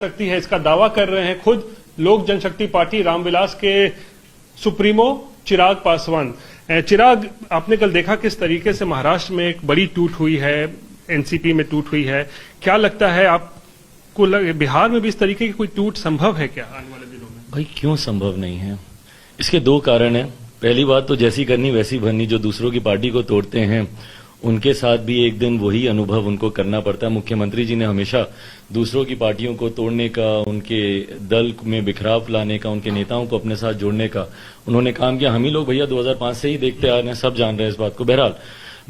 शक्ति है, इसका दावा कर रहे हैं खुद लोक जनशक्ति पार्टी रामविलास के सुप्रीमो चिराग पासवान। चिराग, आपने कल देखा किस तरीके से महाराष्ट्र में एक बड़ी टूट हुई है, एनसीपी में टूट हुई है। क्या लगता है आपको, बिहार में भी इस तरीके की कोई टूट संभव है क्या आने वाले दिनों में? भाई क्यों संभव नहीं है? इसके दो कारण हैं। पहली बात तो जैसी करनी वैसी भरनी, जो दूसरों की पार्टी को तोड़ते हैं उनके साथ भी एक दिन वही अनुभव उनको करना पड़ता है। मुख्यमंत्री जी ने हमेशा दूसरों की पार्टियों को तोड़ने का, उनके दल में बिखराव लाने का, उनके नेताओं को अपने साथ जोड़ने का उन्होंने काम किया। हम ही लोग भैया 2005 से ही देखते आ रहे हैं, सब जान रहे हैं इस बात को। बहरहाल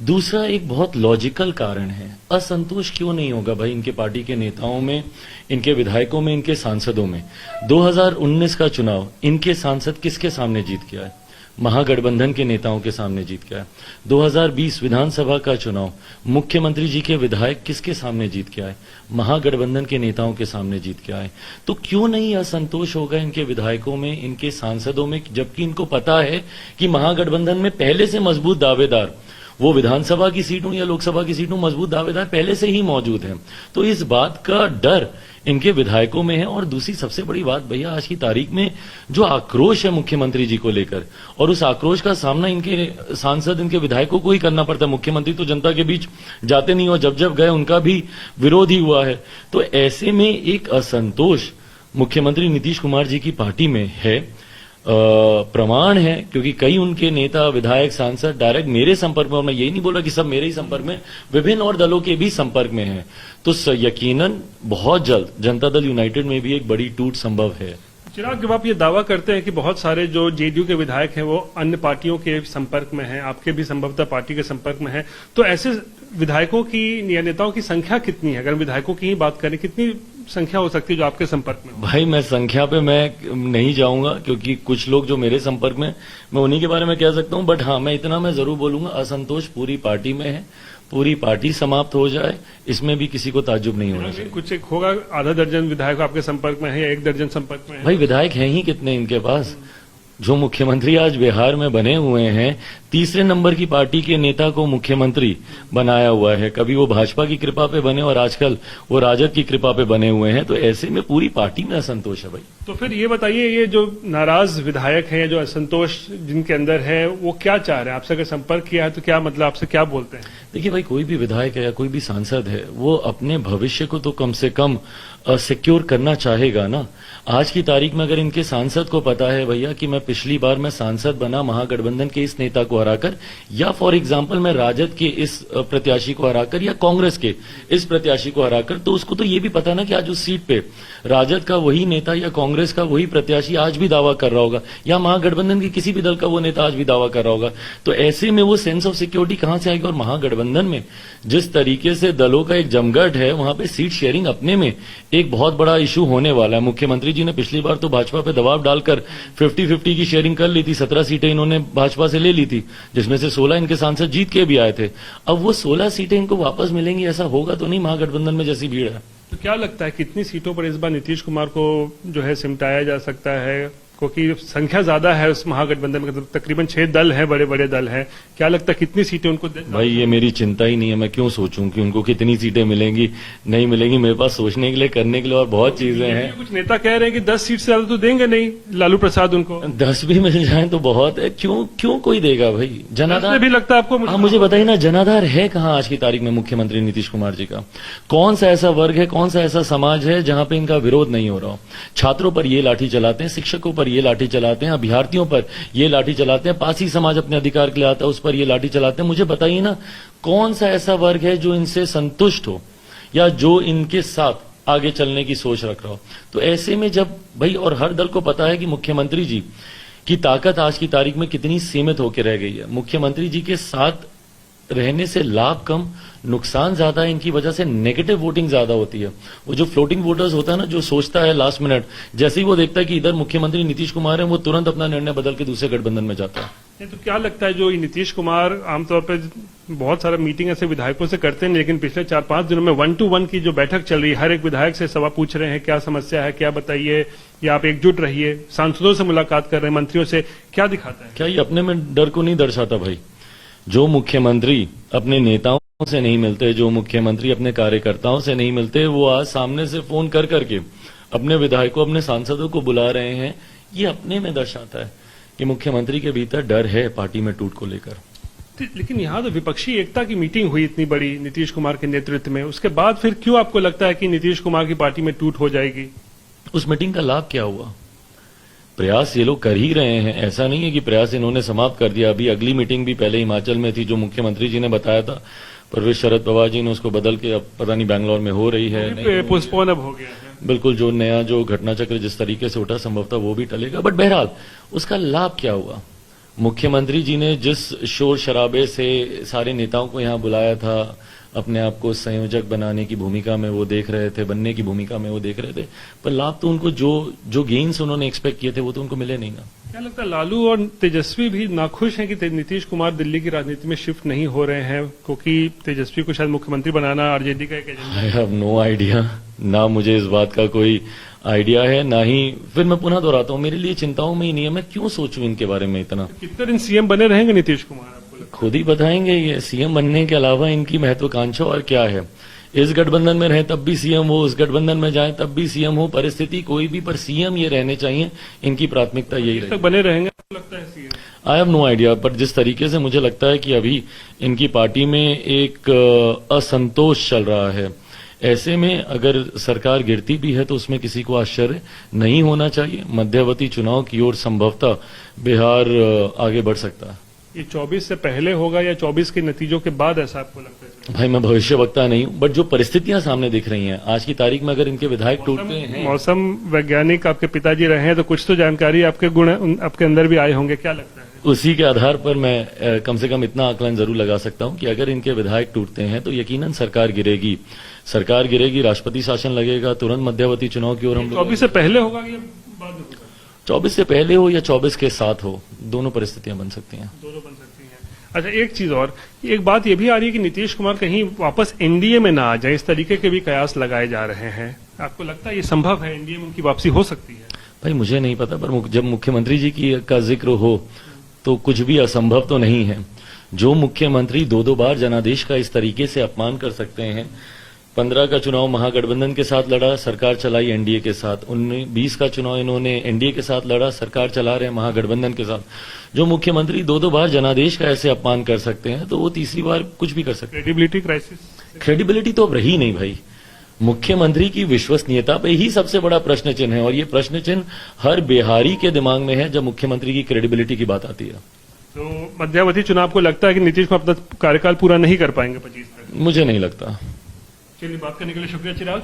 दूसरा एक बहुत लॉजिकल कारण है, असंतोष क्यों नहीं होगा भाई इनके पार्टी के नेताओं में, इनके विधायकों में, इनके सांसदों में। 2019 का चुनाव इनके सांसद किसके सामने जीत के आए? महागठबंधन के नेताओं के सामने जीत के आए। 2020 विधानसभा का चुनाव मुख्यमंत्री जी के विधायक किसके सामने जीत के आए? महागठबंधन के नेताओं के सामने जीत के आए। तो क्यों नहीं असंतोष होगा इनके विधायकों में, इनके सांसदों में, जबकि इनको पता है कि महागठबंधन में पहले से मजबूत दावेदार, वो विधानसभा की सीटों या लोकसभा की सीटों मजबूत दावेदार पहले से ही मौजूद हैं। तो इस बात का डर इनके विधायकों में है। और दूसरी सबसे बड़ी बात भैया, आज की तारीख में जो आक्रोश है मुख्यमंत्री जी को लेकर, और उस आक्रोश का सामना इनके सांसद, इनके विधायकों को ही करना पड़ता है। मुख्यमंत्री तो जनता के बीच जाते नहीं, और जब जब गए उनका भी विरोध ही हुआ है। तो ऐसे में एक असंतोष मुख्यमंत्री नीतीश कुमार जी की पार्टी में है, प्रमाण है, क्योंकि कई उनके नेता, विधायक, सांसद डायरेक्ट मेरे संपर्क में, और मैं यही नहीं बोल रहा कि सब मेरे ही संपर्क में, विभिन्न और दलों के भी संपर्क में हैं। तो यकीनन बहुत जल्द जनता दल यूनाइटेड में भी एक बड़ी टूट संभव है। चिराग, जब आप ये दावा करते हैं कि बहुत सारे जो जेडीयू के विधायक हैं वो अन्य पार्टियों के संपर्क में हैं, आपके भी संभवतः पार्टी के संपर्क में हैं, तो ऐसे विधायकों की या नेताओं की संख्या कितनी है? अगर विधायकों की ही बात करें, कितनी संख्या हो सकती है जो आपके संपर्क में? भाई मैं संख्या पे मैं नहीं जाऊंगा, क्योंकि कुछ लोग जो मेरे संपर्क में, मैं उन्हीं के बारे में कह सकता हूं। बट हाँ, मैं इतना मैं जरूर बोलूंगा, असंतोष पूरी पार्टी में है। पूरी पार्टी समाप्त हो जाए, इसमें भी किसी को ताज्जुब नहीं होना चाहिए। कुछ एक होगा, आधा दर्जन विधायक आपके संपर्क में है या 1 दर्जन संपर्क में है? भाई विधायक हैं ही कितने इनके पास? जो मुख्यमंत्री आज बिहार में बने हुए हैं, तीसरे नंबर की पार्टी के नेता को मुख्यमंत्री बनाया हुआ है। कभी वो भाजपा की कृपा पे बने और आजकल वो राजद की कृपा पे बने हुए हैं। तो ऐसे में पूरी पार्टी में असंतोष है भाई। तो फिर ये बताइए, ये जो नाराज विधायक हैं, जो असंतोष जिनके अंदर है, वो क्या चाह रहे हैं? आपसे अगर संपर्क किया है तो क्या मतलब, आपसे क्या बोलते हैं? देखिए भाई, कोई भी विधायक है या कोई भी सांसद है, वो अपने भविष्य को तो कम से कम सिक्योर करना चाहेगा ना। आज की तारीख में अगर इनके सांसद को पता है भैया कि मैं पिछली बार मैं सांसद बना महागठबंधन के इस नेता को हराकर, या फॉर एग्जांपल मैं राजद के इस प्रत्याशी को हराकर, या कांग्रेस के इस प्रत्याशी को हराकर, तो उसको तो ये भी पता ना कि आज उस सीट पे राजद का वही नेता या कांग्रेस का वही प्रत्याशी आज भी दावा कर रहा होगा, या महागठबंधन के किसी भी दल का वो नेता आज भी दावा कर रहा होगा। तो ऐसे में वो सेंस ऑफ सिक्योरिटी कहां से आएगी? और महागठबंधन में जिस तरीके से दलों का एक जमघट है, वहां पे सीट शेयरिंग अपने में एक बहुत बड़ा इशू होने वाला है। मुख्यमंत्री जी ने पिछली बार तो भाजपा पे दबाव डालकर 50-50 की शेयरिंग कर ली थी। 17 सीटें इन्होंने भाजपा से ले ली थी, जिसमें से 16 इनके सांसद जीत के भी आए थे। अब वो 16 सीटें इनको वापस मिलेंगी, ऐसा होगा तो नहीं महागठबंधन में जैसी भीड़ है। तो क्या लगता है कितनी सीटों पर इस बार नीतीश कुमार को जो है सिमटाया जा सकता है? क्योंकि संख्या ज्यादा है उस महागठबंधन में, तकरीबन 6 दल हैं, बड़े बड़े दल हैं। क्या लगता है कितनी सीटें उनको? भाई ये मेरी चिंता ही नहीं है। मैं क्यों सोचूं कि उनको कितनी सीटें मिलेंगी, नहीं मिलेंगी। मेरे पास सोचने के लिए, करने के लिए और बहुत चीजें हैं। कुछ नेता कह रहे हैं कि 10 सीट से ज्यादा तो देंगे नहीं लालू प्रसाद उनको। 10 भी मिल जाए तो बहुत है। क्यों कोई देगा भाई? जनाधार भी लगता है आपको? हाँ, मुझे बताइए ना, जनाधार है कहाँ आज की तारीख में मुख्यमंत्री नीतीश कुमार जी का? कौन सा ऐसा वर्ग है, कौन सा ऐसा समाज है जहां पे इनका विरोध नहीं हो रहा हो? छात्रों पर ये लाठी चलाते हैं, शिक्षकों पर ये लाठी चलाते हैं, अभ्यर्थियों पर ये लाठी चलाते हैं, पासी समाज अपने अधिकार के लिए आता है उस पर ये लाठी चलाते हैं। मुझे बताइए ना, कौन सा ऐसा वर्ग है जो इनसे संतुष्ट हो या जो इनके साथ आगे चलने की सोच रख रहा हो? तो ऐसे में जब भाई, और हर दल को पता है कि मुख्यमंत्री जी की ताकत आज की तारीख में कितनी सीमित होकर रह गई है। मुख्यमंत्री जी के साथ रहने से लाभ कम, नुकसान ज्यादा है। इनकी वजह से नेगेटिव वोटिंग ज्यादा होती है। वो जो फ्लोटिंग वोटर्स होता है ना, जो सोचता है लास्ट मिनट, जैसे ही वो देखता है कि इधर मुख्यमंत्री नीतीश कुमार है, वो तुरंत अपना निर्णय बदल के दूसरे गठबंधन में जाता है। तो क्या लगता है, जो नीतीश कुमार आमतौर पर बहुत सारा मीटिंग ऐसे विधायकों से करते हैं, लेकिन पिछले 4-5 दिनों में 1-to-1 की जो बैठक चल रही है, हर एक विधायक से सवाल पूछ रहे हैं, क्या समस्या है, क्या बताइए, या आप एकजुट रहिए, सांसदों से मुलाकात कर रहे हैं, मंत्रियों से, क्या दिखाता है? क्या ये अपने में डर को नहीं दर्शाता भाई? जो मुख्यमंत्री अपने नेताओं से नहीं मिलते, जो मुख्यमंत्री अपने कार्यकर्ताओं से नहीं मिलते, वो आज सामने से फोन कर करके अपने विधायकों अपने सांसदों को बुला रहे हैं, ये अपने में दर्शाता है कि मुख्यमंत्री के भीतर डर है पार्टी में टूट को लेकर। लेकिन यहाँ तो विपक्षी एकता की मीटिंग हुई इतनी बड़ी नीतीश कुमार के नेतृत्व में, उसके बाद फिर क्यों आपको लगता है कि नीतीश कुमार की पार्टी में टूट हो जाएगी? उस मीटिंग का लाभ क्या हुआ? प्रयास ये लोग कर ही रहे हैं, ऐसा नहीं है कि प्रयास इन्होंने समाप्त कर दिया। अभी अगली मीटिंग भी पहले हिमाचल में थी, जो मुख्यमंत्री जी ने बताया था, पर वे शरद पवार जी ने उसको बदल के अब पता नहीं बैंगलोर में हो रही है नहीं, पोस्टपोन अब हो गया है। बिल्कुल, जो नया जो घटना चक्र जिस तरीके से उठा संभवतः वो भी टलेगा। बट बहरहाल उसका लाभ क्या हुआ? मुख्यमंत्री जी ने जिस शोर शराबे से सारे नेताओं को यहां बुलाया था, अपने आप को संयोजक बनाने की भूमिका में वो देख रहे थे, बनने की भूमिका में वो देख रहे थे, पर लाभ तो उनको जो गेन्स उन्होंने एक्सपेक्ट किए थे वो तो उनको मिले नहीं ना। क्या लगता है लालू और तेजस्वी भी नाखुश हैं कि नीतीश कुमार दिल्ली की राजनीति में शिफ्ट नहीं हो रहे हैं, क्योंकि तेजस्वी को शायद मुख्यमंत्री बनाना आरजेडी का एक agenda? I have no idea, ना मुझे इस बात का कोई आइडिया है, ना ही फिर मैं पुनः दोहराता हूं, मेरे लिए चिंताओं में ही नहीं है। मैं क्यों सोचूं इनके बारे में इतना? कितने दिन सीएम बने रहेंगे नीतीश कुमार आपको लगता खुद ही बताएंगे। ये सीएम बनने के अलावा इनकी महत्वाकांक्षा और क्या है? इस गठबंधन में रहे तब भी सीएम हो, उस गठबंधन में जाए तब भी सीएम हो, परिस्थिति कोई भी, पर सीएम ये रहने चाहिए। इनकी प्राथमिकता यही है? रहे। बने रहेंगे आपको लगता है CM? I have no idea, पर जिस तरीके से मुझे लगता है कि अभी इनकी पार्टी में एक असंतोष चल रहा है, ऐसे में अगर सरकार गिरती भी है तो उसमें किसी को आश्चर्य नहीं होना चाहिए। मध्यवर्ती चुनाव की ओर संभवतः बिहार आगे बढ़ सकता है। ये 24 से पहले होगा या 24 के नतीजों के बाद, ऐसा आपको लगता है? भाई मैं भविष्यवक्ता नहीं हूं, बट जो परिस्थितियां सामने दिख रही हैं आज की तारीख में, अगर इनके विधायक टूटते हैं। मौसम वैज्ञानिक आपके पिताजी रहे हैं, तो कुछ तो जानकारी आपके गुण आपके अंदर भी आए होंगे, क्या लगता है? उसी के आधार पर मैं कम से कम इतना आकलन जरूर लगा सकता हूं कि अगर इनके विधायक टूटते हैं तो यकीनन सरकार गिरेगी, राष्ट्रपति शासन लगेगा, तुरंत मध्यवर्ती चुनाव की ओर हम 24 से पहले होगा या बाद में होगा? 24 से पहले हो या 24 के साथ हो, दोनों परिस्थितियां बन सकती हैं। दोनों बन सकती हैं। अच्छा, एक चीज और, एक बात ये भी आ रही है कि नीतीश कुमार कहीं वापस एनडीए में ना आ जाए, इस तरीके के भी कयास लगाए जा रहे हैं। आपको लगता है ये संभव है, एनडीए में उनकी वापसी हो सकती है? भाई मुझे नहीं पता, पर जब मुख्यमंत्री जी का जिक्र हो तो कुछ भी असंभव तो नहीं है। जो मुख्यमंत्री दो बार जनादेश का इस तरीके से अपमान कर सकते हैं, 15 का चुनाव महागठबंधन के साथ लड़ा, सरकार चलाई एनडीए के साथ, 19-20 का चुनाव इन्होंने एनडीए के साथ लड़ा, सरकार चला रहे हैं महागठबंधन के साथ। जो मुख्यमंत्री दो बार जनादेश का ऐसे अपमान कर सकते हैं तो वो तीसरी बार कुछ भी कर सकते हैं। Credibility crisis? क्रेडिबिलिटी तो अब रही नहीं भाई, मुख्यमंत्री की विश्वसनीयता पे ही सबसे बड़ा प्रश्न चिन्ह है, और ये प्रश्न चिन्ह हर बिहारी के दिमाग में है जब मुख्यमंत्री की क्रेडिबिलिटी की बात आती है। तो मध्यावधि चुनाव को लगता है कि नीतीश को अपना कार्यकाल पूरा नहीं कर पाएंगे 25 तक? मुझे नहीं लगता। चलिए, बात करने के लिए शुक्रिया चिराग।